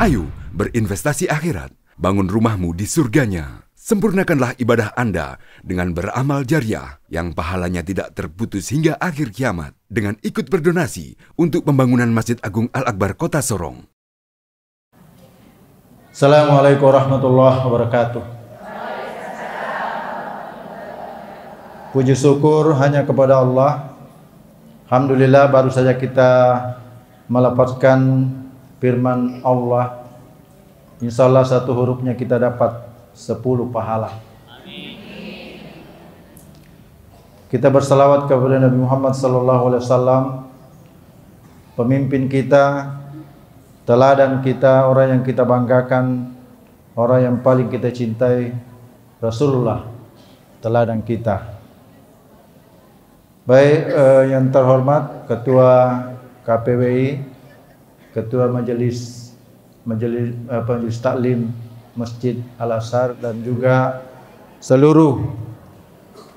Ayo berinvestasi akhirat, bangun rumahmu di surganya. Sempurnakanlah ibadah Anda dengan beramal jariah yang pahalanya tidak terputus hingga akhir kiamat dengan ikut berdonasi untuk pembangunan Masjid Agung Al-Akbar Kota Sorong. Assalamualaikum warahmatullahi wabarakatuh. Puji syukur hanya kepada Allah. Alhamdulillah baru saja kita melafazkan firman Allah. Insyaallah satu hurufnya kita dapat 10 pahala. Amin. Kita bersalawat kepada Nabi Muhammad SAW, pemimpin kita, teladan kita, orang yang kita banggakan, orang yang paling kita cintai, Rasulullah, teladan kita. Baik, yang terhormat Ketua KPWI, Ketua Majelis Taklim Masjid Al-Azhar, dan juga seluruh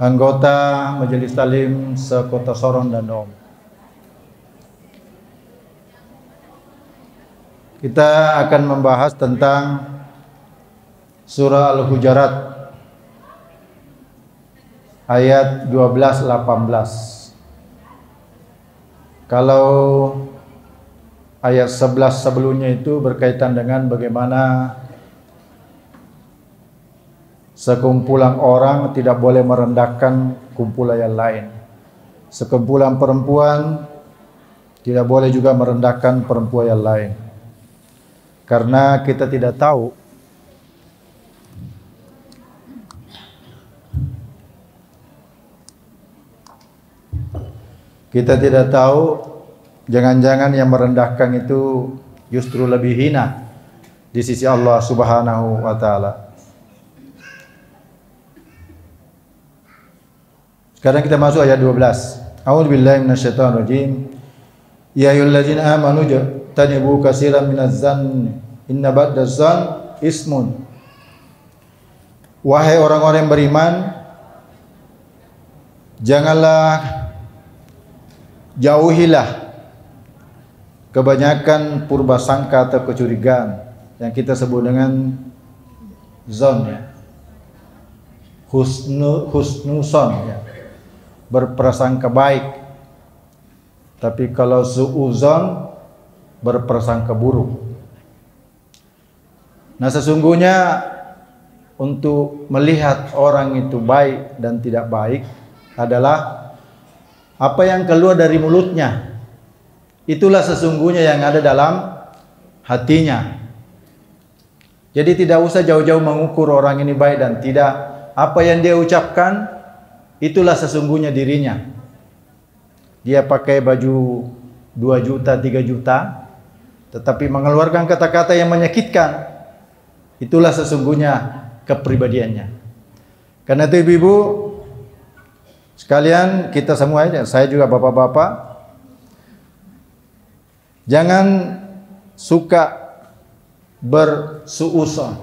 anggota Majelis Taklim se-Kota Sorong dan Om. Kita akan membahas tentang surah Al-Hujurat ayat 12-18. Kalau ayat 11 sebelumnya itu berkaitan dengan bagaimana sekumpulan orang tidak boleh merendahkan kumpulan yang lain. Sekumpulan perempuan tidak boleh juga merendahkan perempuan yang lain. Karena kita tidak tahu jangan-jangan yang merendahkan itu justru lebih hina di sisi Allah Subhanahu wa taala. Sekarang kita masuk ayat 12. A'udzubillahi minasyaitonir rajim. Ya ayyuhallazina amanu tanibu katsiran minaz-zanni inna ba'daz-zanni ismun. Wahai orang-orang yang beriman, janganlah jauhilah kebanyakan purbasangka atau kecurigaan yang kita sebut dengan zon, ya. Husnuzon, ya. Berprasangka baik. Tapi kalau suuzon, berprasangka buruk. Nah, sesungguhnya untuk melihat orang itu baik dan tidak baik adalah apa yang keluar dari mulutnya. Itulah sesungguhnya yang ada dalam hatinya. Jadi tidak usah jauh-jauh mengukur orang ini baik dan tidak. Apa yang dia ucapkan, itulah sesungguhnya dirinya. Dia pakai baju 2 juta, 3 juta, tetapi mengeluarkan kata-kata yang menyakitkan. Itulah sesungguhnya kepribadiannya. Karena itu ibu-ibu sekalian, kita semua, saya juga bapak-bapak, jangan suka bersuuzon,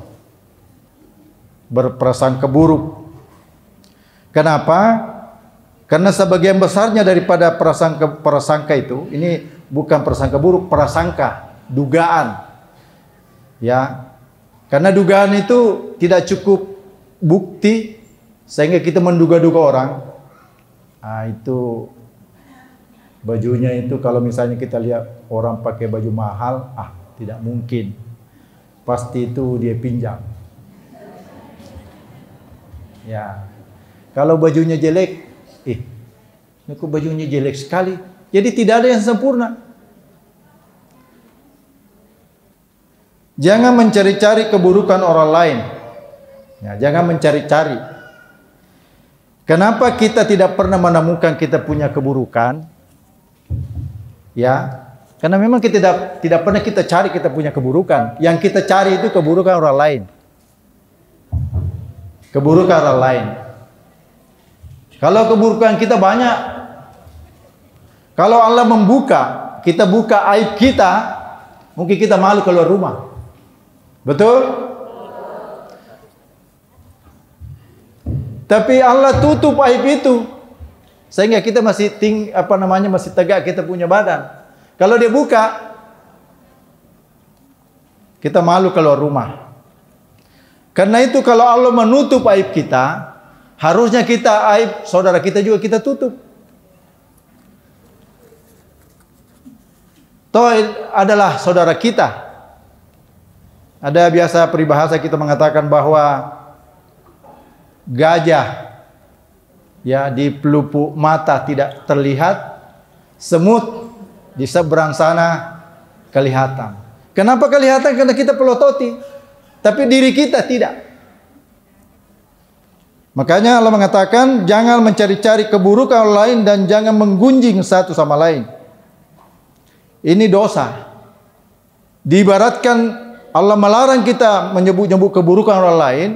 berprasangka buruk. Kenapa? Karena sebagian besarnya daripada prasangka itu, ini bukan prasangka buruk, prasangka, dugaan. Ya. Karena dugaan itu tidak cukup bukti sehingga kita menduga-duga orang. Nah, itu bajunya itu kalau misalnya kita lihat orang pakai baju mahal, tidak mungkin. Pasti itu dia pinjam. Ya. Kalau bajunya jelek, ini kok bajunya jelek sekali. Jadi tidak ada yang sempurna. Jangan mencari-cari keburukan orang lain. Ya, jangan mencari-cari. Kenapa kita tidak pernah menemukan kita punya keburukan? Ya, karena memang kita tidak pernah kita cari kita punya keburukan. Yang kita cari itu keburukan orang lain. Keburukan orang lain. Kalau keburukan kita banyak, kalau Allah membuka, kita buka aib kita, mungkin kita malu keluar rumah. Betul? Tapi Allah tutup aib itu sehingga kita masih masih tegak kita punya badan. Kalau dia buka, kita malu keluar rumah. Karena itu kalau Allah menutup aib kita, harusnya kita aib saudara kita juga kita tutup. Toh adalah saudara kita. Ada biasa peribahasa kita mengatakan bahwa gajah ya di pelupuk mata tidak terlihat, semut di seberang sana kelihatan. Kenapa kelihatan? Karena kita pelototi, tapi diri kita tidak. Makanya Allah mengatakan jangan mencari-cari keburukan orang lain dan jangan menggunjing satu sama lain. Ini dosa. Diibaratkan Allah melarang kita menyebut-nyebut keburukan orang lain,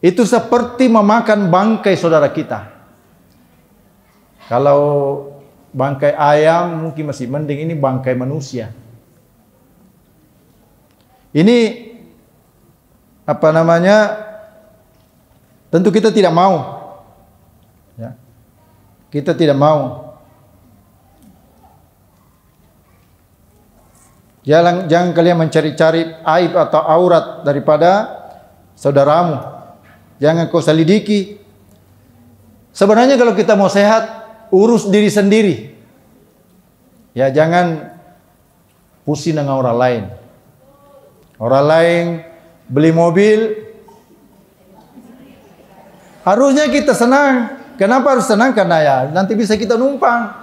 itu seperti memakan bangkai saudara kita. Kalau bangkai ayam mungkin masih mending, ini bangkai manusia. Ini apa namanya? Tentu kita tidak mau. Ya. Kita tidak mau. Jangan kalian mencari-cari aib atau aurat daripada saudaramu. Jangan kau selidiki. Sebenarnya kalau kita mau sehat, urus diri sendiri. Ya, jangan pusing dengan orang lain. Orang lain beli mobil, harusnya kita senang. Kenapa harus senang? Karena ya nanti bisa kita numpang.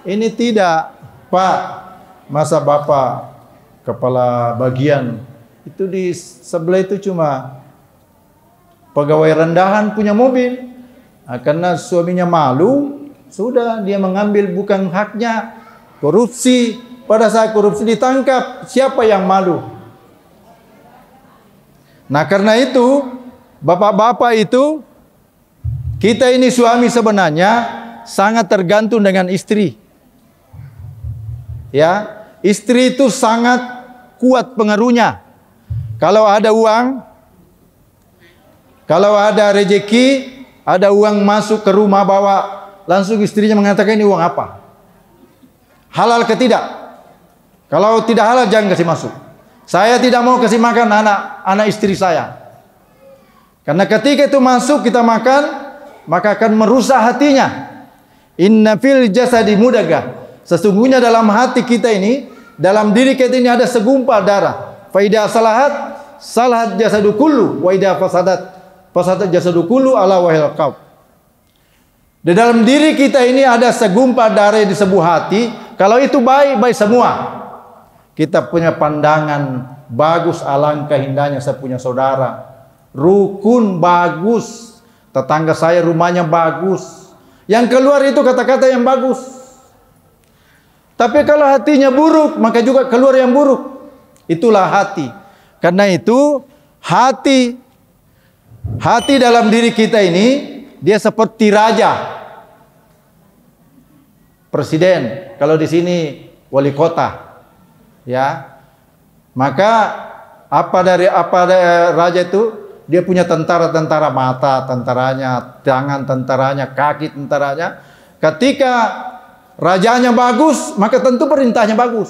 Ini tidak, Pak. Masa bapak kepala bagian itu di sebelah itu cuma pegawai rendahan punya mobil. Nah, karena suaminya malu, sudah dia mengambil bukan haknya, korupsi. Pada saat korupsi ditangkap, siapa yang malu? Nah, karena itu bapak-bapak itu, kita ini suami sebenarnya sangat tergantung dengan istri. Ya, istri itu sangat kuat pengaruhnya. Kalau ada uang, kalau ada rezeki, ada uang masuk ke rumah bawa, langsung istrinya mengatakan ini uang apa? Halal ke tidak? Kalau tidak halal jangan kasih masuk. Saya tidak mau kasih makan anak istri saya. Karena ketika itu masuk kita makan, maka akan merusak hatinya. Inna fil jasadi mudagah. Sesungguhnya dalam hati kita ini, dalam diri kita ini ada segumpal darah. Fa idza salahat jasadu kullu wa idza fasadat jasadu kullu ala wahil qalb. Di dalam diri kita ini ada segumpal darah di sebuah hati. Kalau itu baik semua. Kita punya pandangan bagus, alangkah indahnya saya punya saudara. Rukun bagus. Tetangga saya rumahnya bagus. Yang keluar itu kata-kata yang bagus. Tapi kalau hatinya buruk, maka juga keluar yang buruk. Itulah hati. Karena itu hati dalam diri kita ini dia seperti raja, presiden. Kalau di sini wali kota, ya. Maka apa dari raja itu? Dia punya tentara mata, tentaranya, tangan tentaranya, kaki tentaranya. Ketika rajanya bagus, maka tentu perintahnya bagus.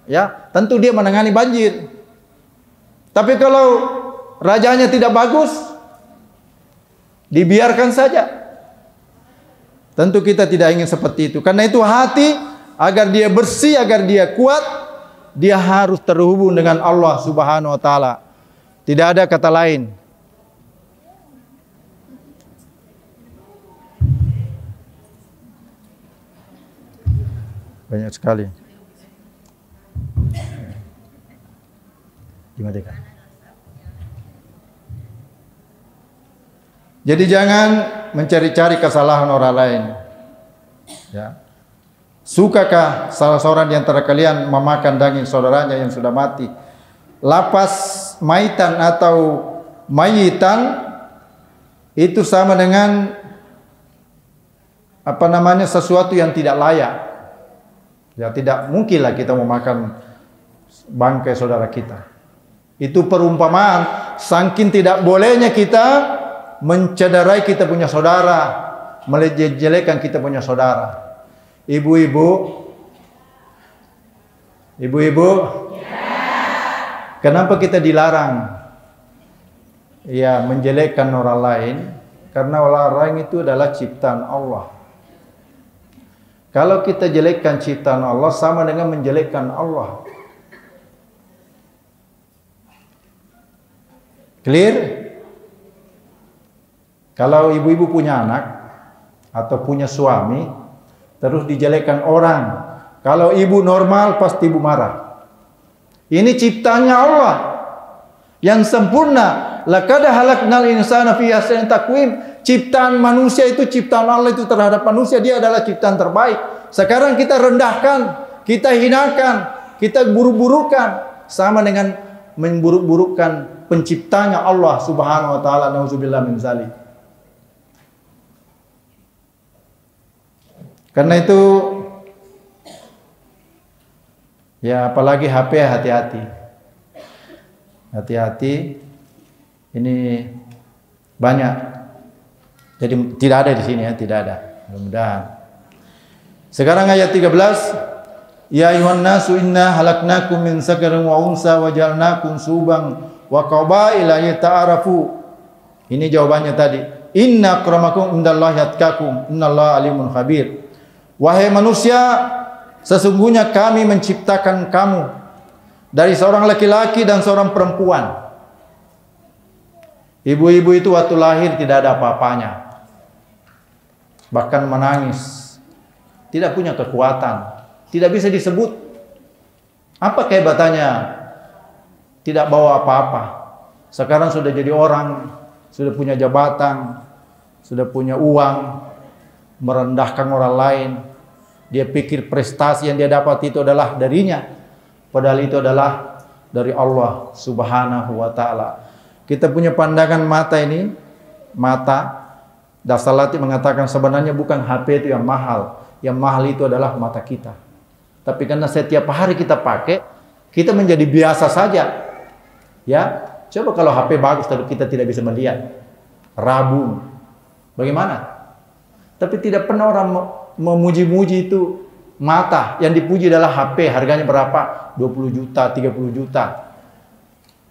Ya, tentu dia menangani banjir. Tapi kalau rajanya tidak bagus, dibiarkan saja. Tentu kita tidak ingin seperti itu. Karena itu hati, agar dia bersih, agar dia kuat, dia harus terhubung dengan Allah Subhanahu wa taala. Tidak ada kata lain. Banyak sekali. Dimatikan. Jadi jangan mencari-cari kesalahan orang lain. Ya. Sukakah salah seorang di antara kalian memakan daging saudaranya yang sudah mati? Lapas maitan atau mayitan itu sama dengan apa namanya, sesuatu yang tidak layak. Ya, tidak mungkinlah kita memakan bangkai saudara kita. Itu perumpamaan, saking tidak bolehnya kita mencederai kita punya saudara, menjelekkan kita punya saudara. Ibu-ibu, Kenapa kita dilarang ya menjelekkan orang lain? Karena orang lain itu adalah ciptaan Allah. Kalau kita jelekkan ciptaan Allah sama dengan menjelekkan Allah. Clear? Kalau ibu-ibu punya anak atau punya suami terus dijelekkan orang, kalau ibu normal pasti ibu marah. Ini ciptaannya Allah yang sempurna. Laqad khalaqnal insana fi ahsani taqwim. Ciptaan manusia itu, ciptaan Allah itu terhadap manusia, dia adalah ciptaan terbaik. Sekarang kita rendahkan, kita hinakan, kita buruk-burukan, sama dengan memburuk-burukan penciptanya Allah Subhanahu wa taala. Nauzubillah min zalik. Karena itu ya apalagi HP, hati-hati. Hati-hati. Ini banyak. Jadi tidak ada di sini ya, tidak ada. Mudah-mudahan. Sekarang ayat 13. Ya ayuhan nasu inna halaknakum min zakarin wa unsa wa ja'alnakum suban wa qabaila lita'arafu. Ini jawabannya tadi. Inna akramakum indallahi atqakum, innallaha alimun khabir. Wahai manusia, sesungguhnya kami menciptakan kamu dari seorang laki-laki dan seorang perempuan. Ibu-ibu itu waktu lahir tidak ada apa-apanya, bahkan menangis, tidak punya kekuatan, tidak bisa disebut. Apa kehebatannya? Tidak bawa apa-apa. Sekarang sudah jadi orang, sudah punya jabatan, sudah punya uang, merendahkan orang lain. Dia pikir prestasi yang dia dapat itu adalah darinya, padahal itu adalah dari Allah Subhanahu wa taala. Kita punya pandangan mata ini, mata. Dasalati mengatakan sebenarnya bukan HP itu yang mahal. Yang mahal itu adalah mata kita. Tapi karena setiap hari kita pakai, kita menjadi biasa saja. Ya, coba kalau HP bagus tapi kita tidak bisa melihat. Rabun. Bagaimana? Tapi tidak pernah orang memuji-muji itu mata. Yang dipuji adalah HP. Harganya berapa? 20 juta, 30 juta.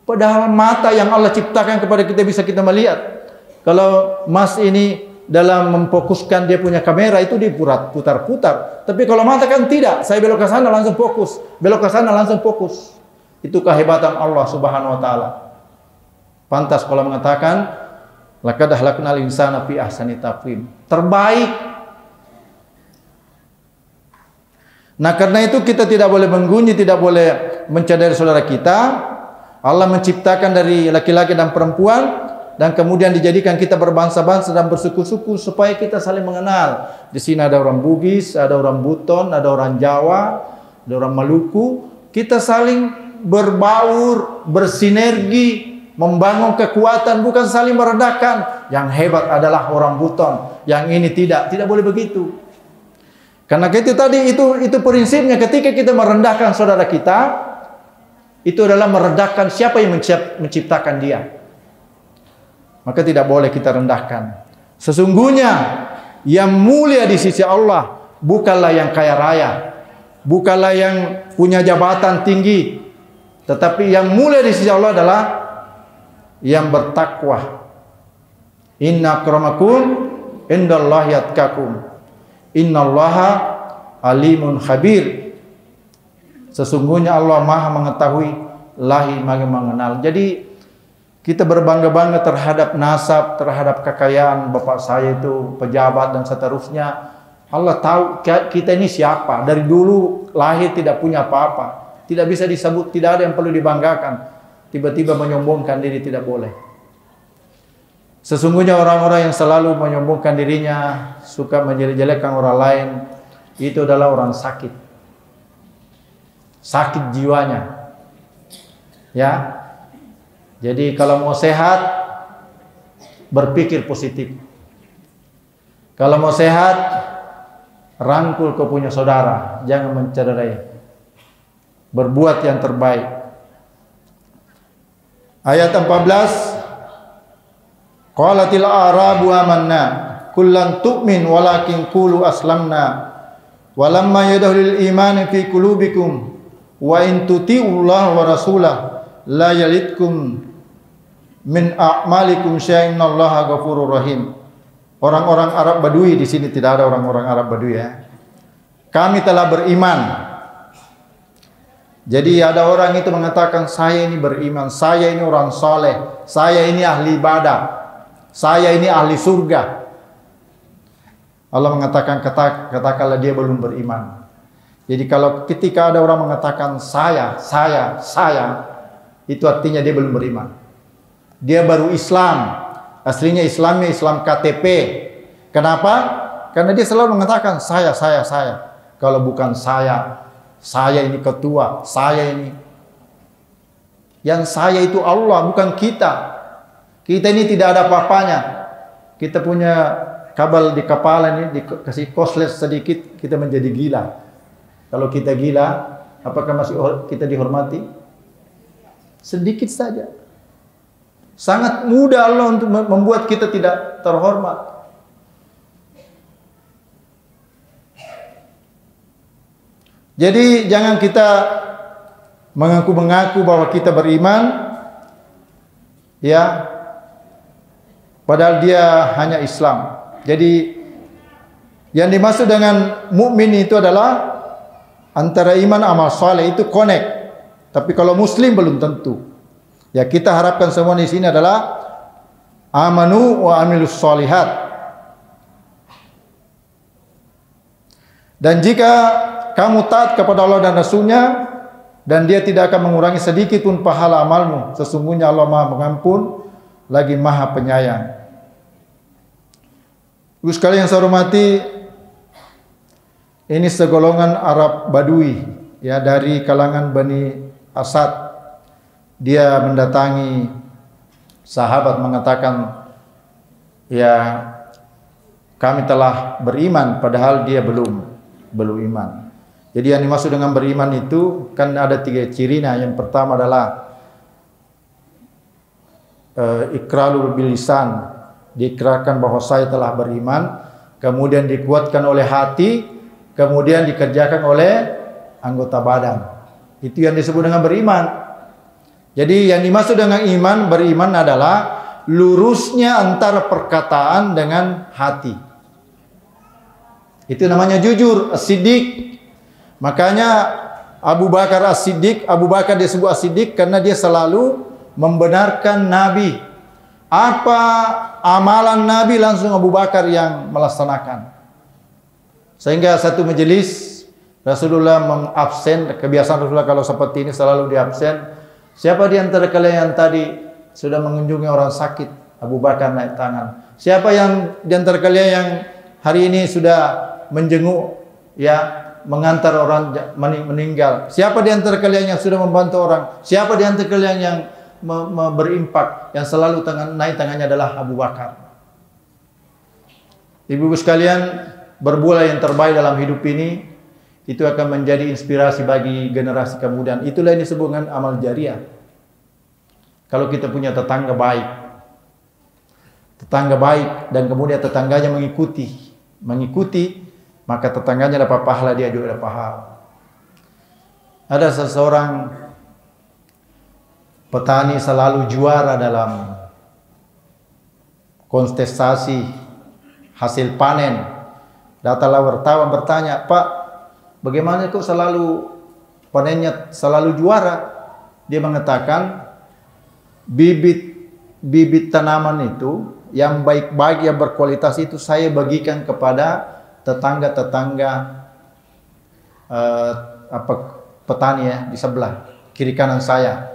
Padahal mata yang Allah ciptakan kepada kita bisa kita melihat. Kalau Mas ini dalam memfokuskan dia punya kamera itu diputar-putar. Tapi kalau mata kan tidak. Saya belok ke sana langsung fokus. Belok ke sana langsung fokus. Itu kehebatan Allah Subhanahu wa taala. Pantas kalau mengatakan laqad khalaqnal insana fi ahsani taqwim. Terbaik. Nah, karena itu kita tidak boleh menggunjing, tidak boleh mencederai saudara kita. Allah menciptakan dari laki-laki dan perempuan dan kemudian dijadikan kita berbangsa-bangsa dan bersuku-suku supaya kita saling mengenal. Di sini ada orang Bugis, ada orang Buton, ada orang Jawa, ada orang Maluku. Kita saling berbaur, bersinergi, membangun kekuatan, bukan saling merendahkan. Yang hebat adalah orang Buton, yang ini tidak boleh begitu. Karena itu tadi itu prinsipnya, ketika kita merendahkan saudara kita, itu adalah merendahkan siapa yang menciptakan dia. Maka tidak boleh kita rendahkan. Sesungguhnya yang mulia di sisi Allah bukanlah yang kaya raya, bukanlah yang punya jabatan tinggi, tetapi yang mulia di sisi Allah adalah yang bertakwa. Inna akramakum indallahi atqakum, innallaha alimun khabir. Sesungguhnya Allah Maha mengetahui, lagi Maha mengenal. Jadi kita berbangga-bangga terhadap nasab, terhadap kekayaan bapak saya itu pejabat dan seterusnya. Allah tahu kita ini siapa. Dari dulu lahir tidak punya apa-apa, tidak bisa disebut, tidak ada yang perlu dibanggakan. Tiba-tiba menyombongkan diri tidak boleh. Sesungguhnya orang-orang yang selalu menyombongkan dirinya, suka menjelek-jelekkan orang lain, itu adalah orang sakit. Sakit jiwanya. Ya. Jadi kalau mau sehat, berpikir positif. Kalau mau sehat, rangkul kau punya saudara, jangan mencederai. Berbuat yang terbaik. Ayat 14. Qalatil a'rabu amanna kullan tu'min walakin qulu aslamna walamma yadkhulul iman fi qulubikum wa in tuti'ullaha wa rasulahu la yalidkum min a'malikum syai'in Allaha ghafurur rahim. Orang-orang Arab Badui, di sini tidak ada orang-orang Arab Badui ya. Kami telah beriman. Jadi ada orang itu mengatakan, saya ini beriman, saya ini orang soleh, saya ini ahli ibadah, saya ini ahli surga. Allah mengatakan, katakanlah dia belum beriman. Jadi kalau ketika ada orang mengatakan saya, itu artinya dia belum beriman. Dia baru Islam. Aslinya Islamnya Islam KTP. Kenapa? Karena dia selalu mengatakan saya. Kalau bukan saya ini ketua, saya ini. Yang saya itu Allah, bukan kita. Kita ini tidak ada apa-apanya. Kita punya kabel di kepala ini, dikasih koslet sedikit, kita menjadi gila. Kalau kita gila, apakah masih kita dihormati? Sedikit saja. Sangat mudah Allah untuk membuat kita tidak terhormat. Jadi jangan kita mengaku-mengaku bahwa kita beriman, ya, padahal dia hanya Islam. Jadi yang dimaksud dengan mukmin itu adalah antara iman amal saleh itu connect. Tapi kalau muslim belum tentu. Ya, kita harapkan semua di sini adalah amanu wa amilus shalihat. Dan jika kamu taat kepada Allah dan Rasul-Nya, dan dia tidak akan mengurangi sedikit pun pahala amalmu, sesungguhnya Allah Maha Pengampun lagi Maha Penyayang. Ibu sekalian yang saya hormati, ini segolongan Arab Badui, ya, dari kalangan Bani Asad. Dia mendatangi sahabat mengatakan, ya, kami telah beriman, padahal dia belum iman. Jadi yang dimaksud dengan beriman itu kan ada 3 cirinya. Yang pertama adalah iqrarul bil lisan, diikrarkan bahwa saya telah beriman, kemudian dikuatkan oleh hati, kemudian dikerjakan oleh anggota badan. Itu yang disebut dengan beriman. Jadi yang dimaksud dengan beriman adalah lurusnya antara perkataan dengan hati. Itu namanya jujur, as-siddiq. Makanya Abu Bakar as-Siddiq, Abu Bakar disebut as-Siddiq karena dia selalu membenarkan Nabi. Apa amalan Nabi langsung Abu Bakar yang melaksanakan. Sehingga satu majelis Rasulullah mengabsen, kebiasaan Rasulullah kalau seperti ini selalu diabsen. Siapa di antara kalian yang tadi sudah mengunjungi orang sakit? Abu Bakar naik tangan. Siapa yang di antara kalian yang hari ini sudah menjenguk, ya, mengantar orang meninggal? Siapa di antara kalian yang sudah membantu orang? Siapa di antara kalian yang berimpak? Yang selalu naik tangannya adalah Abu Bakar. Ibu-ibu sekalian, berbuat yang terbaik dalam hidup ini itu akan menjadi inspirasi bagi generasi kemudian. Itulah yang disebut dengan amal jariah. Kalau kita punya tetangga baik dan kemudian tetangganya mengikuti, maka tetangganya dapat pahala, dia juga dapat pahala. Ada seseorang petani selalu juara dalam kontestasi hasil panen. Datanglah wartawan bertanya, "Pak, bagaimana kok selalu panennya selalu juara?" Dia mengatakan, bibit tanaman itu yang baik-baik, yang berkualitas itu saya bagikan kepada tetangga-tetangga petani ya di sebelah kiri kanan saya.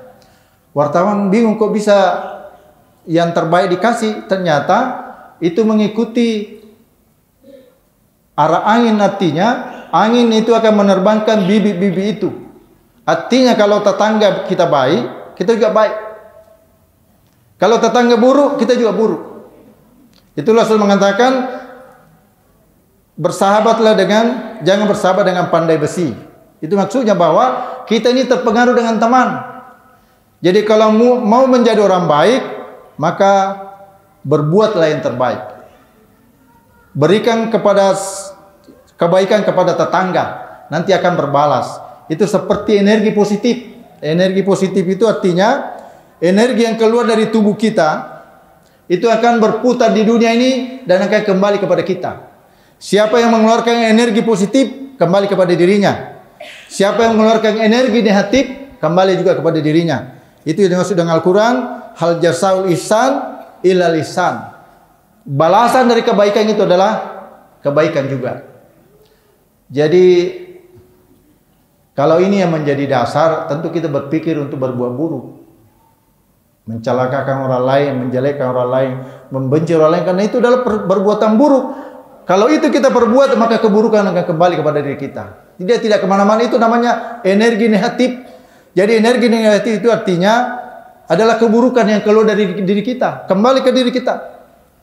Wartawan bingung kok bisa yang terbaik dikasih, ternyata itu mengikuti arah angin. Artinya angin itu akan menerbangkan bibit-bibit itu. Artinya kalau tetangga kita baik, kita juga baik. Kalau tetangga buruk, kita juga buruk. Itulah Rasul mengatakan, jangan bersahabat dengan pandai besi. Itu maksudnya bahwa kita ini terpengaruh dengan teman. Jadi kalau mau menjadi orang baik, maka berbuatlah yang terbaik. Berikan kebaikan kepada tetangga, nanti akan berbalas. Itu seperti energi positif. Energi positif itu artinya energi yang keluar dari tubuh kita itu akan berputar di dunia ini dan akan kembali kepada kita. Siapa yang mengeluarkan energi positif, kembali kepada dirinya. Siapa yang mengeluarkan energi negatif, kembali juga kepada dirinya. Itu yang dimaksud dengan Al-Quran, hal jazaul ihsan illa lisan. Balasan dari kebaikan itu adalah kebaikan juga. Jadi kalau ini yang menjadi dasar, tentu kita berpikir untuk berbuat buruk, mencelakakan orang lain, menjelekkan orang lain, membenci orang lain, karena itu adalah perbuatan buruk. Kalau itu kita perbuat, maka keburukan akan kembali kepada diri kita. Dia tidak kemana-mana, itu namanya energi negatif. Jadi energi negatif itu artinya adalah keburukan yang keluar dari diri kita, kembali ke diri kita.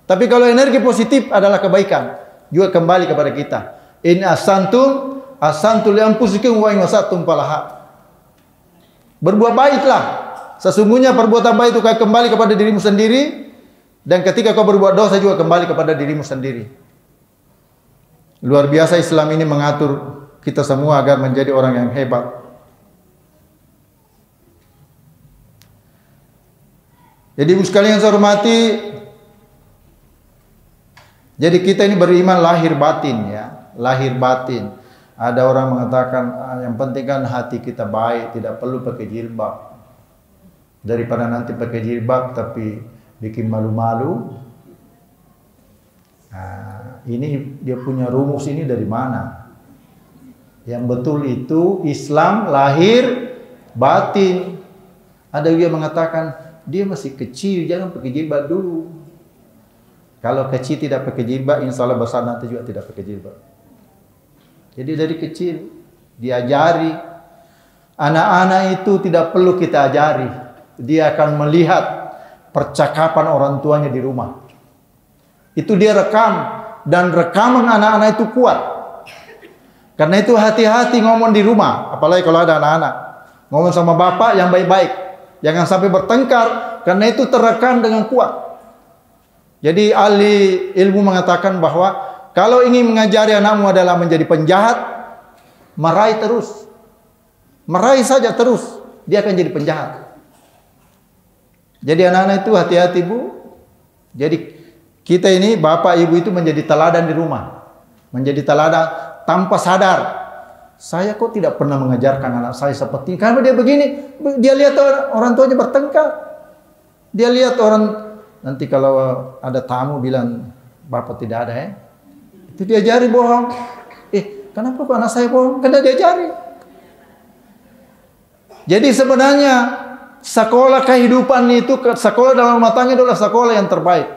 Tapi kalau energi positif adalah kebaikan, juga kembali kepada kita. In asantum asantu li anfusikum wa in wasatum falaha. Berbuat baiklah. Sesungguhnya perbuatan baik itu akan kembali kepada dirimu sendiri, dan ketika kau berbuat dosa juga kembali kepada dirimu sendiri. Luar biasa Islam ini mengatur kita semua agar menjadi orang yang hebat. Jadi ibu sekalian saya hormati, jadi kita ini beriman lahir batin ya, lahir batin. Ada orang mengatakan yang penting kan hati kita baik, tidak perlu pakai jilbab. Daripada nanti pakai jilbab tapi bikin malu-malu. Nah, ini dia punya rumus ini dari mana? Yang betul itu Islam lahir batin. Ada juga yang mengatakan dia masih kecil, jangan pakai jilbab dulu. Kalau kecil tidak pakai jilbab, insya Allah besar nanti juga tidak pakai jilbab. Jadi dari kecil diajari. Anak-anak itu tidak perlu kita ajari. Dia akan melihat percakapan orang tuanya di rumah. Itu dia rekam, dan rekaman anak-anak itu kuat. Karena itu hati-hati ngomong di rumah, apalagi kalau ada anak-anak. Ngomong sama bapak yang baik-baik. Jangan sampai bertengkar, karena itu terekam dengan kuat. Jadi ahli ilmu mengatakan bahwa kalau ingin mengajari anakmu adalah menjadi penjahat, marahi terus. Marahi saja terus, dia akan jadi penjahat. Jadi anak-anak itu hati-hati Bu. Jadi kita ini bapak ibu itu menjadi teladan di rumah. Menjadi teladan tanpa sadar. Saya kok tidak pernah mengajarkan anak saya seperti ini. Karena dia begini, dia lihat orang tuanya bertengkar. Dia lihat orang, nanti kalau ada tamu bilang, bapak tidak ada ya. Itu diajari bohong. Kenapa kok anak saya bohong? Karena diajari. Jadi sebenarnya sekolah kehidupan itu, sekolah dalam rumah tangga adalah sekolah yang terbaik.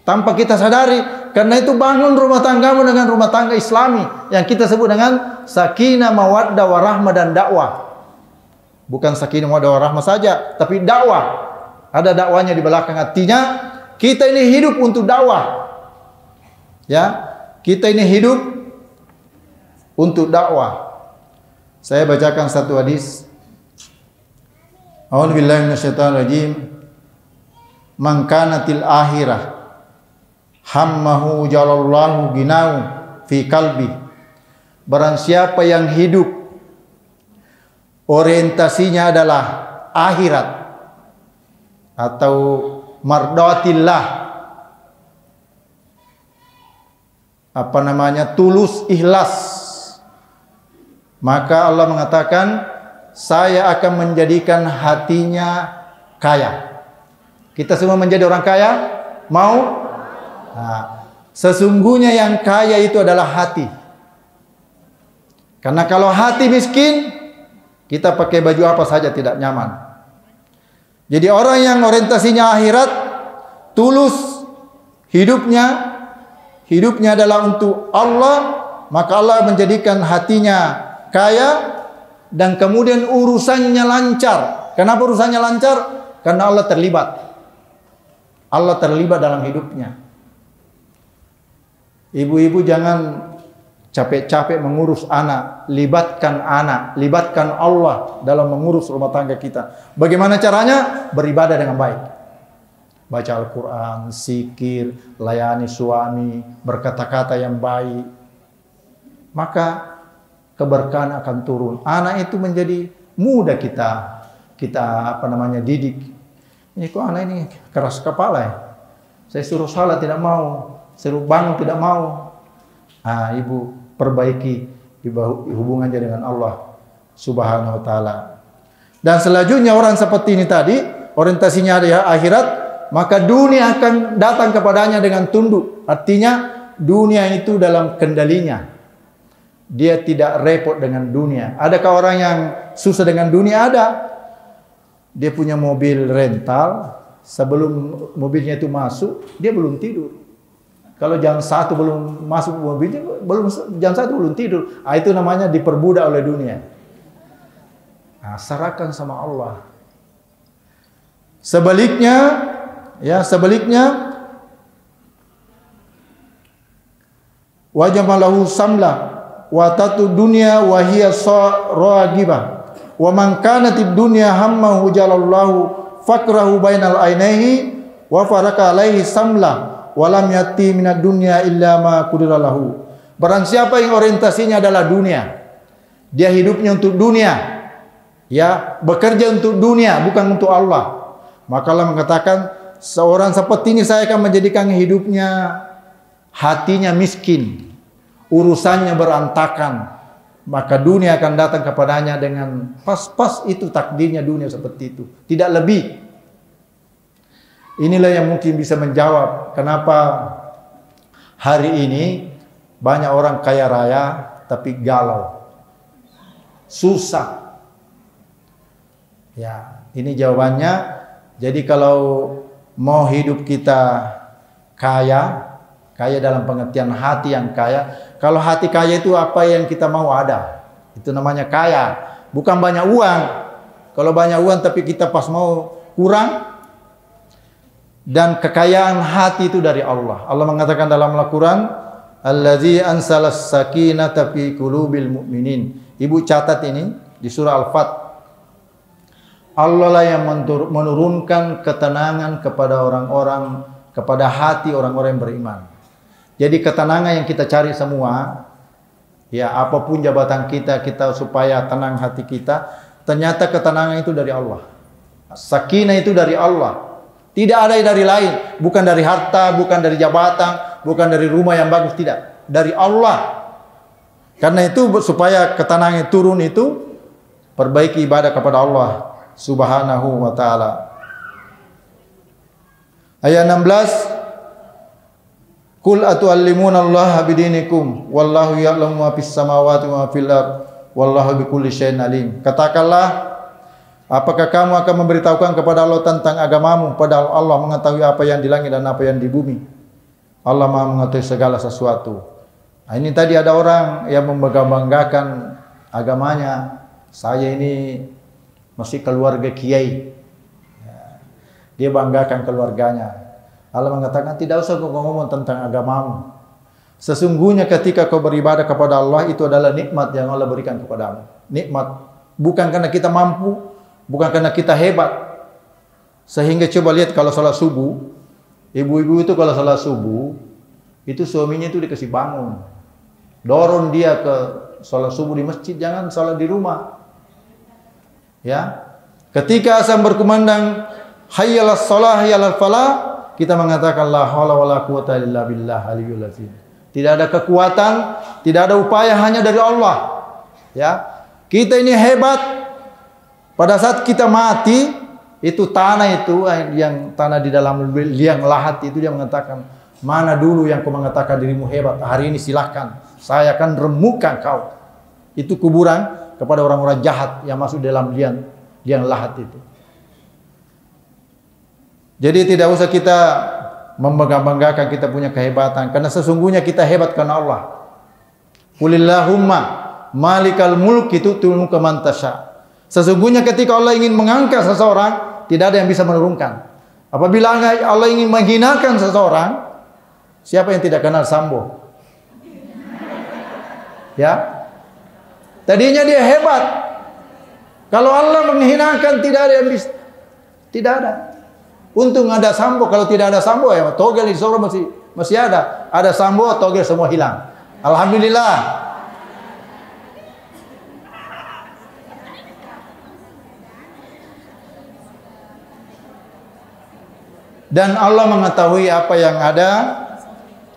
Tanpa kita sadari, karena itu bangun rumah tanggamu dengan rumah tangga Islami yang kita sebut dengan sakinah, mawaddah, warahmah dan dakwah. Bukan sakinah, mawaddah, warahmah saja, tapi dakwah. Ada dakwanya di belakang. Artinya kita ini hidup untuk dakwah. Ya, kita ini hidup untuk dakwah. Saya bacakan satu hadis. A'udzubillahi minasyaitonir rajim. Man kanatil akhirah hammahu jalallahu ginau fi kalbi. Barang siapa yang hidup orientasinya adalah akhirat atau mardatillah, tulus, ikhlas, maka Allah mengatakan saya akan menjadikan hatinya kaya. Kita semua menjadi orang kaya? Mau? Nah, sesungguhnya yang kaya itu adalah hati. Karena kalau hati miskin, kita pakai baju apa saja tidak nyaman. Jadi orang yang orientasinya akhirat, tulus hidupnya adalah untuk Allah, maka Allah menjadikan hatinya kaya dan kemudian urusannya lancar. Kenapa urusannya lancar? Karena Allah terlibat. Allah terlibat dalam hidupnya. Ibu-ibu jangan capek-capek mengurus anak, libatkan Allah dalam mengurus rumah tangga kita. Bagaimana caranya? Beribadah dengan baik. Baca Al-Quran, zikir, layani suami, berkata-kata yang baik. Maka keberkahan akan turun. Anak itu menjadi mudah kita kita didik. Ini kok anak ini keras kepala ya. Saya suruh salat tidak mau, suruh bangun tidak mau. Ibu perbaiki hubungannya dengan Allah Subhanahu wa taala. Dan selanjutnya orang seperti ini tadi, orientasinya ada akhirat, maka dunia akan datang kepadanya dengan tunduk. Artinya dunia itu dalam kendalinya. Dia tidak repot dengan dunia. Adakah orang yang susah dengan dunia? Ada. Dia punya mobil rental, sebelum mobilnya itu masuk, dia belum tidur. Kalau jam 1 belum masuk mobilnya, jam 1 belum tidur. Itu namanya diperbudak oleh dunia. Serahkan sama Allah. Sebaliknya, wajamalahu samla wa tatu dunya wa hiya saragibah wa man kanatid dunya hammahu jalallahu fakrahu bainal ainaihi wa faraka alaihi samla wa lam yati minad dunya illa ma qudira lahu. Barang siapa yang orientasinya adalah dunia, dia hidupnya untuk dunia, bekerja untuk dunia bukan untuk Allah, maka Allah mengatakan seorang seperti ini saya akan menjadikan hidupnya, hatinya miskin, urusannya berantakan, maka dunia akan datang kepadanya dengan pas-pas. Itu takdirnya dunia seperti itu, tidak lebih. Inilah yang mungkin bisa menjawab kenapa hari ini banyak orang kaya raya tapi galau, susah. Ini jawabannya. Jadi kalau mau hidup kita kaya dalam pengertian hati yang kaya. Kalau hati kaya itu apa yang kita mau ada, itu namanya kaya. Bukan banyak uang. Kalau banyak uang tapi kita pas mau kurang. Dan kekayaan hati itu dari Allah. Allah mengatakan dalam Al-Quran, Allazi ansalas sakinata fi qulubil mu'minin. Ibu catat ini di surah Al-Fat. Allah lah yang menurunkan ketenangan kepada orang-orang, kepada hati orang-orang yang beriman. Jadi ketenangan yang kita cari semua, apapun jabatan kita supaya tenang hati kita, ternyata ketenangan itu dari Allah. Sakinah itu dari Allah. Tidak ada dari lain, bukan dari harta, bukan dari jabatan, bukan dari rumah yang bagus, tidak. Dari Allah. Karena itu supaya ketenangan turun itu, perbaiki ibadah kepada Allah Subhanahu wa ta'ala. Ayat 16, Qul atu'allimunallaha bidinikum wallahu ya'lamu ma fis samawati wa ma fil ard wallahu bikulli syai'in alim. Katakanlah, apakah kamu akan memberitahukan kepada Allah tentang agamamu, padahal Allah mengetahui apa yang di langit dan apa yang di bumi. Allah Maha mengetahui segala sesuatu. Ini tadi ada orang yang membanggakan agamanya. Saya ini masih keluarga kiai. Dia banggakan keluarganya. Allah mengatakan tidak usah kau ngomong tentang agamamu. Sesungguhnya ketika kau beribadah kepada Allah, itu adalah nikmat yang Allah berikan kepadamu. Nikmat bukan karena kita mampu, bukan karena kita hebat. Sehingga coba lihat kalau salat subuh, ibu-ibu itu kalau salat subuh, itu suaminya itu dikasih bangun, dorong dia ke salat subuh di masjid, jangan salat di rumah. Ketika azan berkumandang, hayyalas shalah hayyalal falah, kita mengatakan la haula wala quwata illa billah aliyul azim. Tidak ada kekuatan, tidak ada upaya, hanya dari Allah. Kita ini hebat. Pada saat kita mati, itu tanah itu yang tanah di dalam liang lahat itu, dia mengatakan, mana dulu yang kau mengatakan dirimu hebat, hari ini silahkan, saya akan remukkan kau. Itu kuburan kepada orang-orang jahat yang masuk dalam liang lahat itu. Jadi tidak usah kita membangga-banggakan kita punya kehebatan, karena sesungguhnya kita hebat karena Allah. Qulillahumma malikal mulki tu'til mulka man tasha. Sesungguhnya ketika Allah ingin mengangkat seseorang, tidak ada yang bisa menurunkan. Apabila Allah ingin menghinakan seseorang, siapa yang tidak kenal Sambo? Tadinya dia hebat. Kalau Allah menghinakan, tidak ada yang bisa. Tidak ada. Untung ada Sambo. Kalau tidak ada Sambo, togel di Solo masih ada. Ada Sambo, togel semua hilang. Alhamdulillah. Dan Allah mengetahui apa yang ada,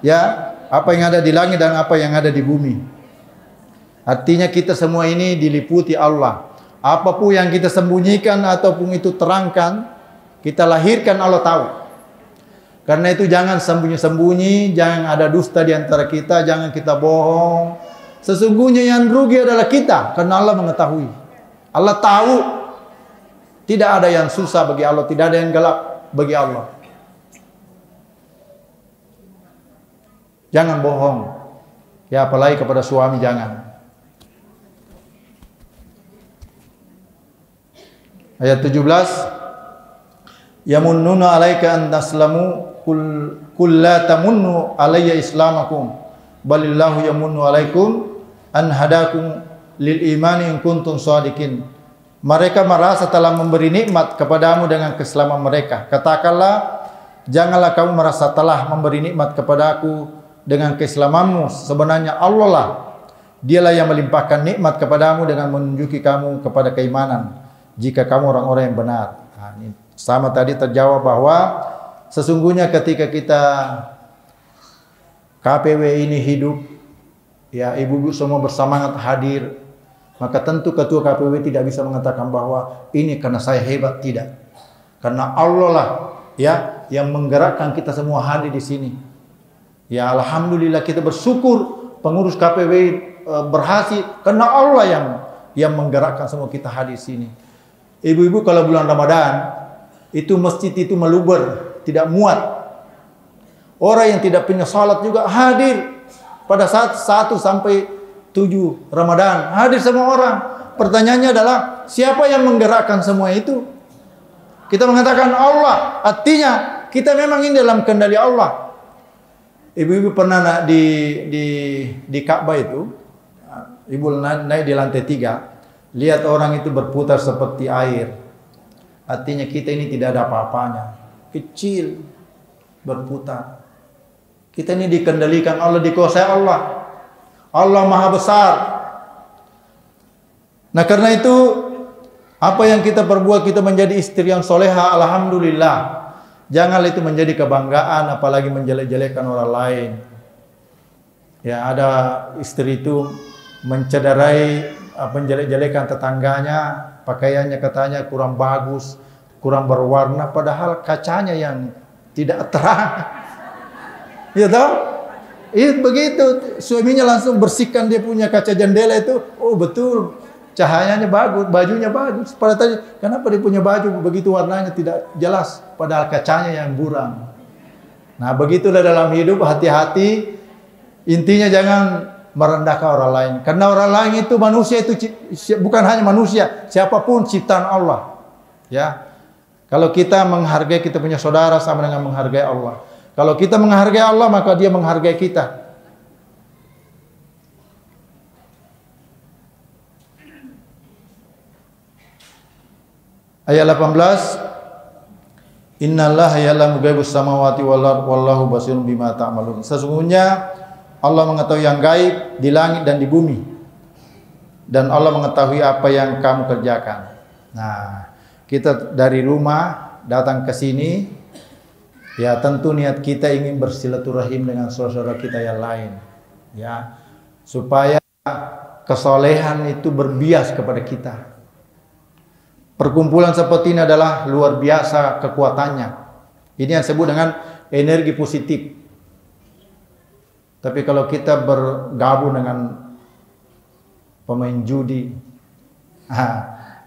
ya, apa yang ada di langit dan apa yang ada di bumi. Artinya kita semua ini diliputi Allah. Apapun yang kita sembunyikan ataupun itu terangkan, kita lahirkan, Allah tahu. Karena itu jangan sembunyi-sembunyi, jangan ada dusta di antara kita, jangan kita bohong. Sesungguhnya yang rugi adalah kita, karena Allah mengetahui. Allah tahu. Tidak ada yang susah bagi Allah, tidak ada yang gelap bagi Allah. Jangan bohong. Ya, apalagi kepada suami jangan. Ayat 17. Yamunnuna 'alaika an taslamu kul la tamunnu 'alayya islamakum balillahu yamunnu 'alaikum an hadakum lil imani in kuntum shadiqin. Mereka merasa telah memberi nikmat kepadamu dengan keislaman mereka. Katakanlah, janganlah kamu merasa telah memberi nikmat kepadaku dengan keislamanmu. Sebenarnya Allah lah, dialah yang melimpahkan nikmat kepadamu dengan menunjuki kamu kepada keimanan, jika kamu orang-orang yang benar. Nah, ini sama tadi terjawab bahwa sesungguhnya ketika kita KPW ini hidup, ya, ibu-ibu semua bersemangat hadir, maka tentu ketua KPW tidak bisa mengatakan bahwa ini karena saya hebat, tidak. Karena Allah lah, ya, yang menggerakkan kita semua hadir di sini. Ya, alhamdulillah kita bersyukur pengurus KPW berhasil karena Allah yang menggerakkan semua kita hadir di sini. Ibu-ibu kalau bulan Ramadan itu masjid itu meluber, tidak muat. Orang yang tidak punya salat juga hadir pada saat 1 sampai 7 Ramadan. Hadir semua orang. Pertanyaannya adalah siapa yang menggerakkan semua itu? Kita mengatakan Allah. Artinya kita memang ini dalam kendali Allah. Ibu-ibu pernah di Ka'bah itu, ibu naik di lantai 3, lihat orang itu berputar seperti air. Artinya kita ini tidak ada apa-apanya, kecil, berputar. Kita ini dikendalikan Allah, dikuasai Allah. Allah Maha Besar. Nah, karena itu apa yang kita perbuat, kita menjadi istri yang soleha, alhamdulillah. Janganlah itu menjadi kebanggaan, apalagi menjelek-jelekkan orang lain. Ya, ada istri itu mencederai, menjelek-jelekan tetangganya, pakaiannya katanya kurang bagus, kurang berwarna, padahal kacanya yang tidak terang. Ya tahu? Itu begitu, suaminya langsung bersihkan dia punya kaca jendela itu. Oh betul, cahayanya bagus, bajunya bagus. Pada tadi, kenapa dia punya baju begitu warnanya tidak jelas, padahal kacanya yang buram. Nah, begitulah dalam hidup, hati-hati. Intinya jangan merendahkan orang lain. Karena orang lain itu manusia, itu bukan hanya manusia, siapapun ciptaan Allah. Ya, kalau kita menghargai kita punya saudara sama dengan menghargai Allah. Kalau kita menghargai Allah, maka Dia menghargai kita. Ayat 18. Innallaha ya'lamu ghaibus samawati wal ardh wallahu basirun bima ta'malun. Sesungguhnya Allah mengetahui yang gaib di langit dan di bumi. Dan Allah mengetahui apa yang kamu kerjakan. Nah, kita dari rumah datang ke sini, ya tentu niat kita ingin bersilaturahim dengan saudara kita yang lain. Ya, supaya kesolehan itu berbias kepada kita. Perkumpulan seperti ini adalah luar biasa kekuatannya. Ini yang disebut dengan energi positif. Tapi kalau kita bergabung dengan pemain judi,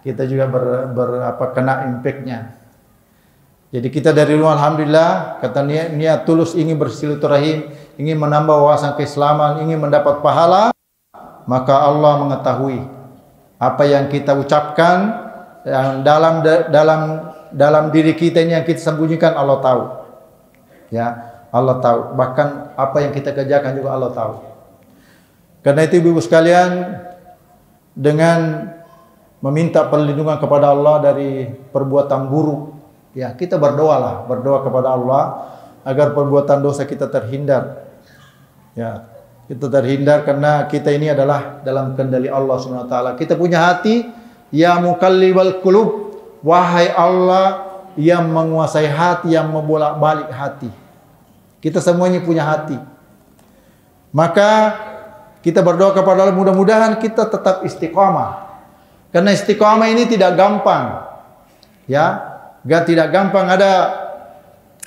kita juga kena impact-nya. Jadi kita dari rumah alhamdulillah, kata niat tulus ingin bersilaturahim, ingin menambah wawasan keislaman, ingin mendapat pahala, maka Allah mengetahui apa yang kita ucapkan. Yang dalam diri kita ini yang kita sembunyikan, Allah tahu. Ya, Allah tahu. Bahkan apa yang kita kerjakan juga Allah tahu. Karena itu ibu-ibu sekalian, dengan meminta perlindungan kepada Allah dari perbuatan buruk, ya kita berdoa kepada Allah agar perbuatan dosa kita terhindar. Ya, kita terhindar karena kita ini adalah dalam kendali Allah Subhanahu wa taala. Kita punya hati, ya muqallibal qulub, wahai Allah yang menguasai hati, yang membolak-balik hati. Kita semuanya punya hati. Maka kita berdoa kepada Allah, mudah-mudahan kita tetap istiqamah. Karena istiqamah ini tidak gampang. Ya, tidak gampang. Ada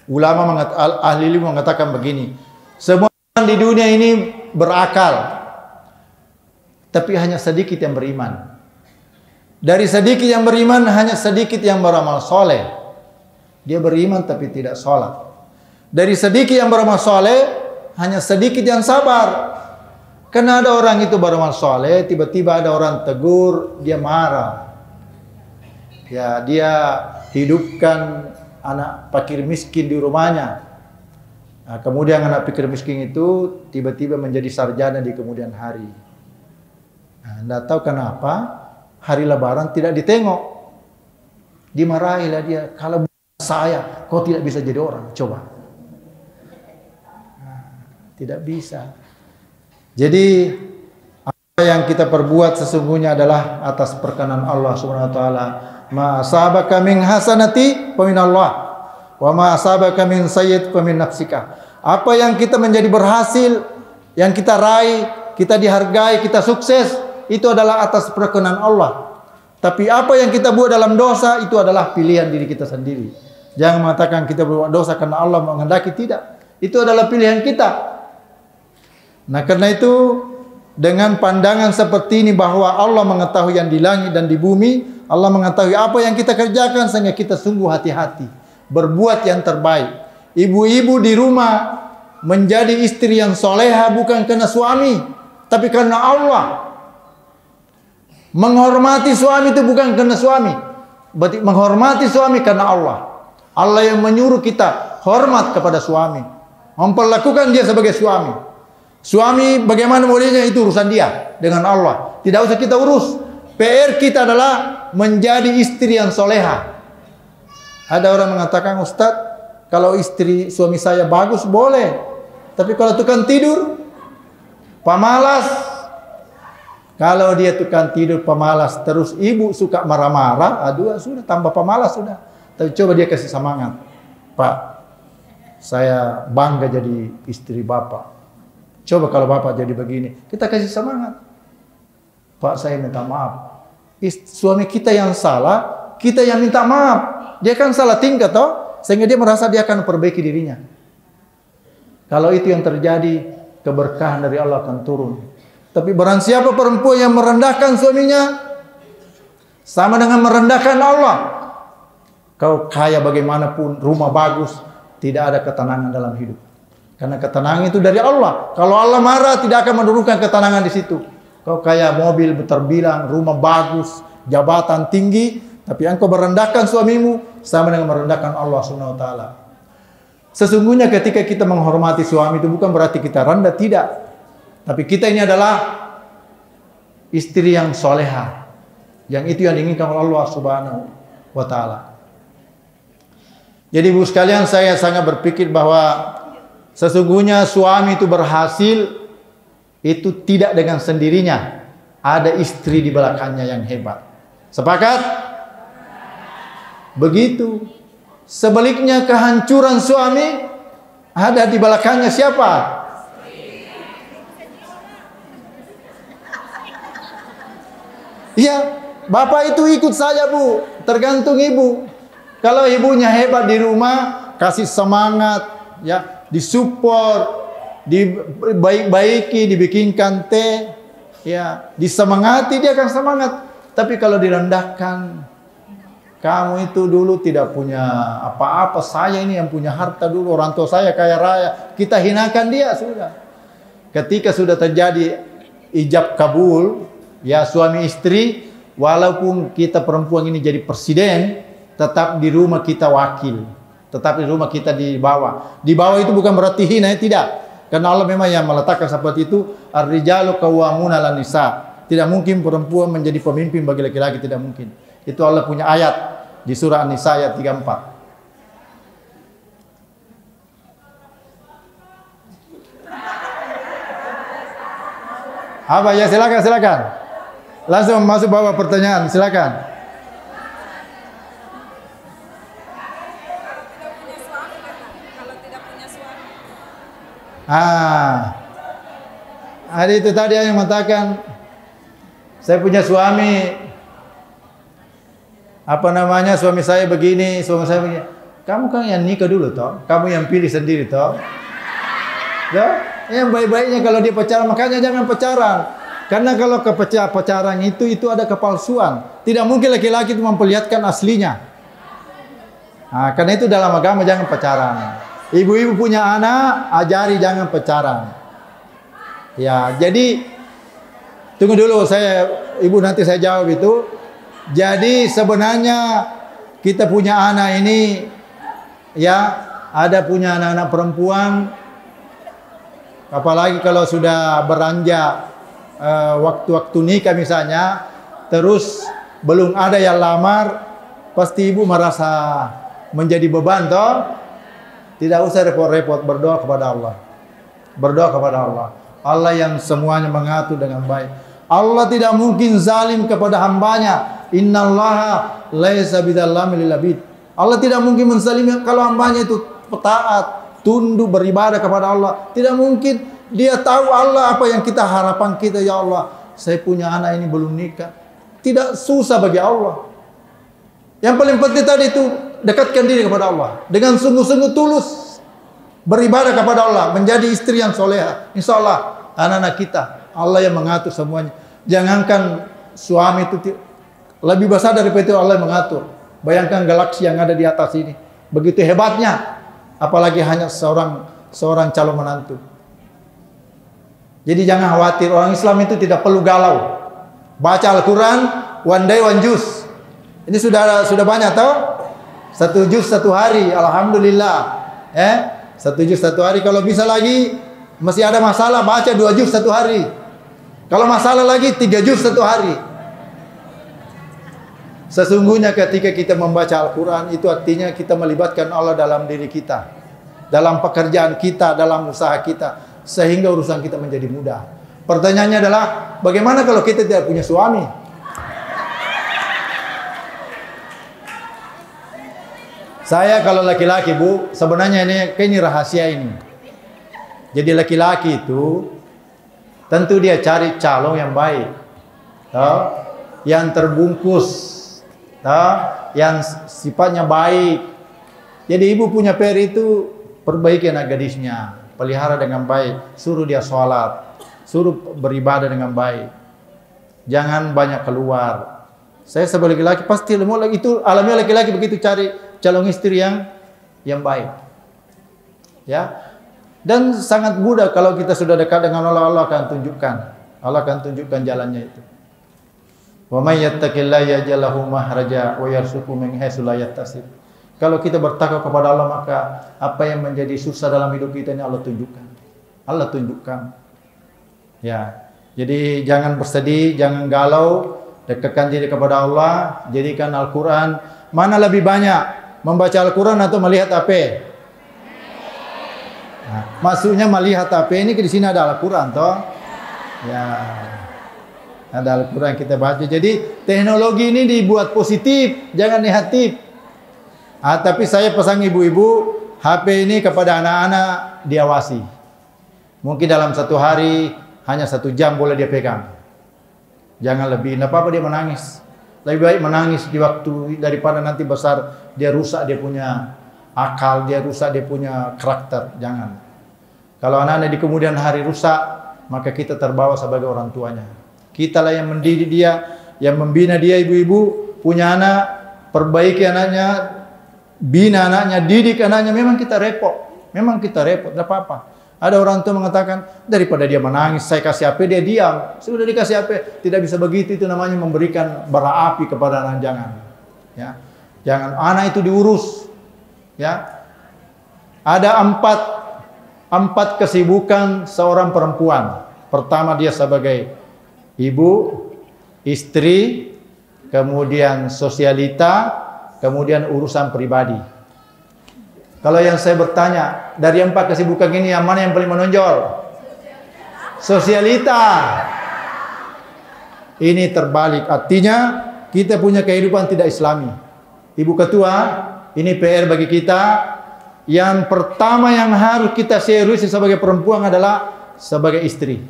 ulama ahli ilmu mengatakan begini, semua orang di dunia ini berakal, tapi hanya sedikit yang beriman. Dari sedikit yang beriman, hanya sedikit yang beramal soleh. Dia beriman tapi tidak sholat. Dari sedikit yang beramal soleh, hanya sedikit yang sabar. Karena ada orang itu beramal soleh, tiba-tiba ada orang tegur, dia marah. Ya, dia hidupkan anak fakir miskin di rumahnya. Nah, kemudian anak fakir miskin itu tiba-tiba menjadi sarjana di kemudian hari. Nah, tidak tahu kenapa hari Lebaran tidak ditengok. Dimarahilah dia. Kalau saya, kau tidak bisa jadi orang. Coba. Nah, tidak bisa. Jadi apa yang kita perbuat sesungguhnya adalah atas perkenan Allah Subhanahu wa taala. Ma asabaka min hasanati fa min Allah, wa ma asabaka min sayyi'atin fa min nafsika. Apa yang kita menjadi berhasil, yang kita raih, kita dihargai, kita sukses, itu adalah atas perkenan Allah. Tapi apa yang kita buat dalam dosa itu adalah pilihan diri kita sendiri. Jangan mengatakan kita berbuat dosa karena Allah menghendaki, tidak. Itu adalah pilihan kita. Nah, karena itu dengan pandangan seperti ini bahwa Allah mengetahui yang di langit dan di bumi, Allah mengetahui apa yang kita kerjakan, sehingga kita sungguh hati-hati berbuat yang terbaik. Ibu-ibu di rumah menjadi istri yang soleha bukan karena suami, tapi karena Allah. Menghormati suami itu bukan karena suami, berarti menghormati suami karena Allah. Allah yang menyuruh kita hormat kepada suami, memperlakukan dia sebagai suami. Suami bagaimana modelnya itu urusan dia dengan Allah, tidak usah kita urus. PR kita adalah menjadi istri yang soleha. Ada orang mengatakan, Ustadz, kalau istri suami saya bagus boleh, tapi kalau tukang tidur, pemalas. Kalau dia tukang tidur, pemalas, terus ibu suka marah-marah, aduh sudah tambah pemalas sudah. Tapi coba dia kasih semangat, Pak, saya bangga jadi istri Bapak. Coba kalau Bapak jadi begini, kita kasih semangat. Pak, saya minta maaf. Suami kita yang salah, kita yang minta maaf. Dia kan salah tingkat toh, sehingga dia merasa dia akan perbaiki dirinya. Kalau itu yang terjadi, keberkahan dari Allah akan turun. Tapi barang siapa perempuan yang merendahkan suaminya, sama dengan merendahkan Allah. Kau kaya bagaimanapun, rumah bagus, tidak ada ketenangan dalam hidup. Karena ketenangan itu dari Allah. Kalau Allah marah, tidak akan menurunkan ketenangan di situ. Kau kaya mobil terbilang, rumah bagus, jabatan tinggi, tapi engkau merendahkan suamimu, sama dengan merendahkan Allah Subhanahu wa taala. Sesungguhnya ketika kita menghormati suami itu bukan berarti kita rendah, tidak. Tapi kita ini adalah istri yang soleha. Yang itu yang diinginkan oleh Allah Subhanahu wa taala. Jadi ibu sekalian, saya sangat berpikir bahwa sesungguhnya suami itu berhasil itu tidak dengan sendirinya. Ada istri di belakangnya yang hebat. Sepakat? Begitu. Sebaliknya kehancuran suami ada di belakangnya siapa? Iya, bapak itu ikut saya bu, tergantung ibu. Kalau ibunya hebat di rumah, kasih semangat, ya, disupport, dibaik-baiki, dibikinkan teh, ya, disemangati, dia akan semangat. Tapi kalau direndahkan, kamu itu dulu tidak punya apa-apa, saya ini yang punya harta dulu, orang tua saya kaya raya, kita hinakan dia, sudah. Ketika sudah terjadi ijab kabul, ya, suami istri, walaupun kita perempuan ini jadi presiden, tetap di rumah kita wakil, tetap di rumah kita di bawah. Di bawah itu bukan berarti hina, tidak. Karena Allah memang yang meletakkan seperti itu. Ar-rijalu qawwamuna 'alan nisa. Tidak mungkin perempuan menjadi pemimpin bagi laki-laki, tidak mungkin. Itu Allah punya ayat di surah An-Nisa ayat 34. Apa ya, silakan. Langsung masuk bawa pertanyaan, silakan. Ada itu tadi yang mengatakan, saya punya suami, apa namanya, suami saya begini, suami saya begini. Kamu kan yang nikah dulu toh, kamu yang pilih sendiri toh. Ya, yang baik-baiknya kalau dia pacaran, makanya jangan pacaran. Karena kalau pacaran itu ada kepalsuan. Tidak mungkin laki-laki itu memperlihatkan aslinya. Karena itu dalam agama jangan pacaran. Ibu-ibu punya anak, ajari jangan pacaran. Ya, jadi tunggu dulu, ibu nanti saya jawab itu. Jadi sebenarnya kita punya anak ini, ya, ada punya anak-anak perempuan, apalagi kalau sudah beranjak waktu-waktu nikah misalnya, terus belum ada yang lamar, pasti ibu merasa menjadi beban toh. Tidak usah repot-repot, berdoa kepada Allah. Berdoa kepada Allah. Allah yang semuanya mengatur dengan baik. Allah tidak mungkin zalim kepada hambanya. Innallaha laisa bidzallamin lil abid. Allah tidak mungkin menzalimi kalau hambanya itu taat, tunduk, beribadah kepada Allah. Tidak mungkin. Dia tahu Allah apa yang kita harapan kita, ya Allah. Saya punya anak ini belum nikah. Tidak susah bagi Allah. Yang paling penting tadi itu dekatkan diri kepada Allah dengan sungguh-sungguh tulus, beribadah kepada Allah, menjadi istri yang soleha. Insya Allah anak-anak kita Allah yang mengatur semuanya. Jangankan suami itu lebih besar daripada itu Allah yang mengatur. Bayangkan galaksi yang ada di atas ini, begitu hebatnya, apalagi hanya seorang calon menantu. Jadi jangan khawatir, orang Islam itu tidak perlu galau. Baca Al-Quran one day one juz. Ini sudah banyak tau? 1 juz 1 hari, alhamdulillah. 1 juz 1 hari. Kalau bisa lagi, masih ada masalah, baca 2 juz 1 hari. Kalau masalah lagi 3 juz 1 hari. Sesungguhnya ketika kita membaca Al-Quran, itu artinya kita melibatkan Allah dalam diri kita, dalam pekerjaan kita, dalam usaha kita, sehingga urusan kita menjadi mudah. Pertanyaannya adalah, bagaimana kalau kita tidak punya suami? Saya kalau laki-laki, Bu, sebenarnya ini rahasia ini. Jadi laki-laki itu tentu dia cari calon yang baik, yang terbungkus, yang sifatnya baik. Jadi ibu punya PR itu, perbaiki anak gadisnya, pelihara dengan baik, suruh dia sholat, suruh beribadah dengan baik, jangan banyak keluar. Saya sebagai laki-laki pasti itu alamiah laki-laki begitu cari calon istri yang baik, ya. Dan sangat mudah kalau kita sudah dekat dengan Allah, Allah akan tunjukkan jalannya itu. Wa may yattaqillaha yaj'al lahu mahraja wa yarzuqhu min haitsu la yahtasib. Kalau kita bertakwa kepada Allah, maka apa yang menjadi susah dalam hidup kita ini Allah tunjukkan. Allah tunjukkan. Ya. Jadi jangan bersedih, jangan galau, dekatkan diri kepada Allah, jadikan Al-Qur'an. Mana lebih banyak? Membaca Al-Quran atau melihat HP? Maksudnya melihat HP ini, di sini ada Al-Quran toh? Ya, ada Al-Quran kita baca. Jadi teknologi ini dibuat positif, jangan negatif. Tapi saya pesan ibu-ibu, HP ini kepada anak-anak diawasi. Mungkin dalam 1 hari hanya 1 jam boleh dia pegang. Jangan lebih. Nggak apa-apa dia menangis. Lebih baik menangis di waktu daripada nanti besar dia rusak dia punya akal, dia rusak dia punya karakter. Jangan. Kalau anak-anak di kemudian hari rusak, maka kita terbawa sebagai orang tuanya. Kitalah yang mendidik dia, yang membina dia. Ibu-ibu punya anak, perbaiki anaknya, bina anaknya, didik anaknya. Memang kita repot, tidak apa-apa. Ada orang tua mengatakan, daripada dia menangis, saya kasih HP, dia diam. Sudah dikasih HP, tidak bisa begitu. Itu namanya memberikan bara api kepada anak. Jangan. Ya. Jangan, anak itu diurus. Ya. Ada 4 kesibukan seorang perempuan. Pertama, dia sebagai ibu, istri, kemudian sosialita, kemudian urusan pribadi. Kalau yang saya bertanya, dari 4 kesibukan ini yang mana yang paling menonjol? Sosialita. Ini terbalik, artinya kita punya kehidupan tidak islami. Ibu ketua, ini PR bagi kita. Yang pertama yang harus kita seriusi sebagai perempuan adalah sebagai istri.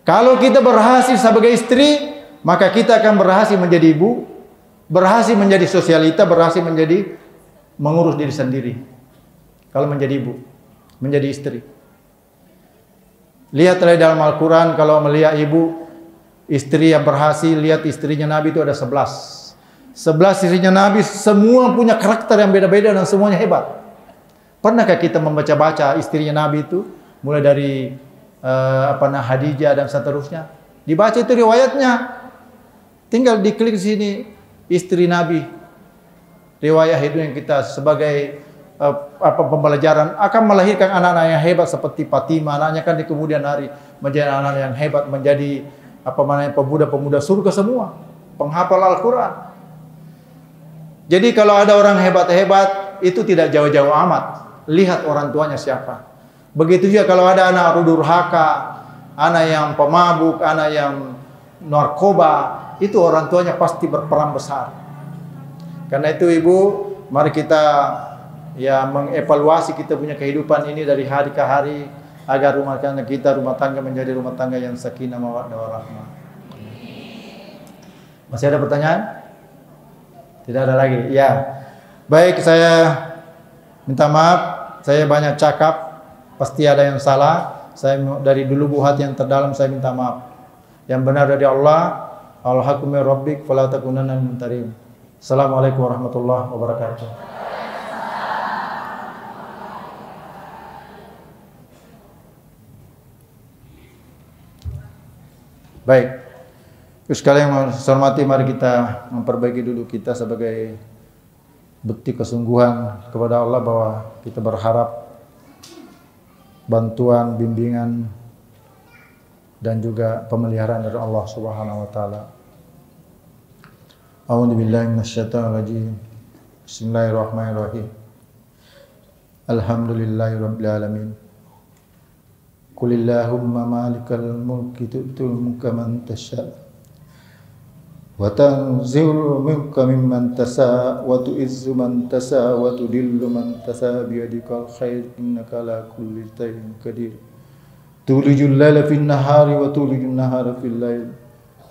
Kalau kita berhasil sebagai istri, maka kita akan berhasil menjadi ibu, berhasil menjadi sosialita, berhasil menjadi mengurus diri sendiri. Kalau menjadi ibu, menjadi istri. Lihatlah dalam Al-Quran, kalau melihat ibu, istri yang berhasil, lihat istrinya Nabi itu ada 11. 11 istrinya Nabi, semua punya karakter yang beda-beda dan semuanya hebat. Pernahkah kita membaca-baca istrinya Nabi itu, mulai dari Khadijah dan seterusnya? Dibaca itu riwayatnya. Tinggal diklik sini, istri Nabi. Riwayat itu yang kita sebagai pembelajaran akan melahirkan anak-anak yang hebat seperti Fatimah. Anaknya kan di kemudian hari menjadi anak yang hebat, menjadi pemuda-pemuda surga semua, penghafal Al-Quran. Jadi kalau ada orang hebat-hebat, itu tidak jauh-jauh amat. Lihat orang tuanya siapa. Begitu juga kalau ada anak durhaka, anak yang pemabuk, anak yang narkoba, itu orang tuanya pasti berperan besar. Karena itu Ibu, mari kita mengevaluasi kita punya kehidupan ini dari hari ke hari, agar rumah tangga menjadi rumah tangga yang sakinah mawaddah warahmah. Masih ada pertanyaan? Tidak ada lagi. Ya. Baik, saya minta maaf, saya banyak cakap, pasti ada yang salah. Saya dari dulu hati yang terdalam saya minta maaf. Yang benar dari Allah, al-haqqu min rabbik fala takunanna minal mumtarin. Assalamualaikum warahmatullahi wabarakatuh. Baik. Sekalian yang saya hormati, mari kita memperbaiki dulu kita sebagai bukti kesungguhan kepada Allah bahwa kita berharap bantuan, bimbingan dan juga pemeliharaan dari Allah Subhanahu wa taala. A'udzu billahi minasyaitonir rajim. Bismillahirrahmanirrahim. Alhamdulillahirabbil alamin. Qulillahumma malikal mulki tu'til mulka man tasha' wa tanzi'ul mulka mimman tasha' wa tu'izzu man tasha' wa tudillu man tasha' bi yadikal khair innaka ala kulli shay'in qadir. Tulijul laila fin nahari wa tulijun nahara fil lail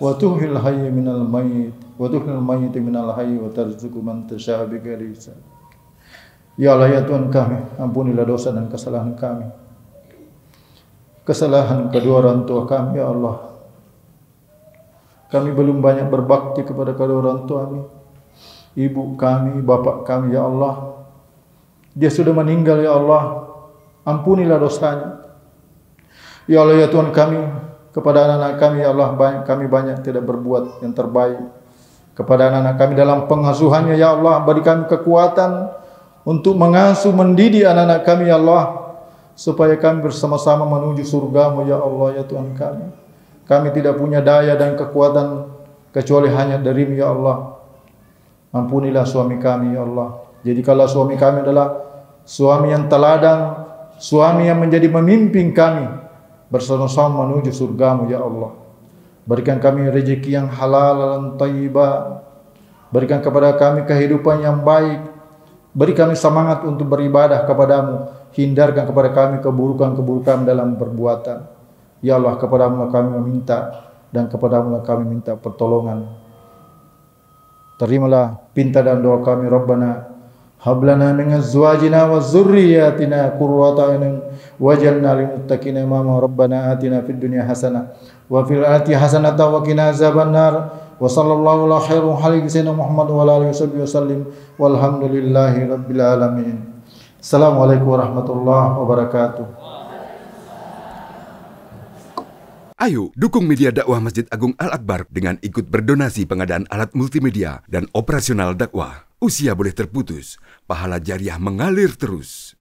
wa tuhil hayya minal mayyit wa tuhil mayyita minal hayy wa tarzuqu man tasha' bi ghairi hisab. Ya Allah, ya Tuhan kami, ampunilah dosa dan kesalahan kami, kesalahan kedua orang tua kami, ya Allah. Kami belum banyak berbakti kepada kedua orang tua kami, ibu kami, bapak kami, ya Allah. Dia sudah meninggal, ya Allah. Ampunilah dosanya. Ya Allah, ya Tuhan kami, kepada anak-anak kami, ya Allah, kami banyak tidak berbuat yang terbaik kepada anak-anak kami dalam pengasuhannya, ya Allah. Beri kami kekuatan untuk mengasuh, mendidik anak-anak kami, ya Allah, supaya kami bersama-sama menuju surga-Mu, ya Allah, ya Tuhan kami. Kami tidak punya daya dan kekuatan kecuali hanya dari-Mu, ya Allah. Ampunilah suami kami, ya Allah. Jadi kalau suami kami adalah suami yang teladan, suami yang menjadi pemimpin kami bersama-sama menuju surga-Mu, ya Allah. Berikan kami rezeki yang halal dan thayyibah. Berikan kepada kami kehidupan yang baik. Beri kami semangat untuk beribadah kepada-Mu. Hindarkan kepada kami keburukan-keburukan dalam perbuatan. Ya Allah, kepada-Mu kami meminta dan kepada-Mu kami minta pertolongan. Terimalah pinta dan doa kami. Rabbana hab lana min azwajina wa dzurriyyatina qurrata a'yun waj'alna lil muttaqina imama. Rabbana atina fid dunya hasanah wa fil akhirati hasanah wa qina azabannar. Wa sallallahu ala khairil khalqi sayyidina Muhammad wa ala alihi wasallim. Walhamdulillahi rabbil alamin. Assalamualaikum warahmatullahi wabarakatuh. Ayo, dukung media dakwah Masjid Agung Al-Akbar dengan ikut berdonasi pengadaan alat multimedia dan operasional dakwah. Usia boleh terputus, pahala jariah mengalir terus.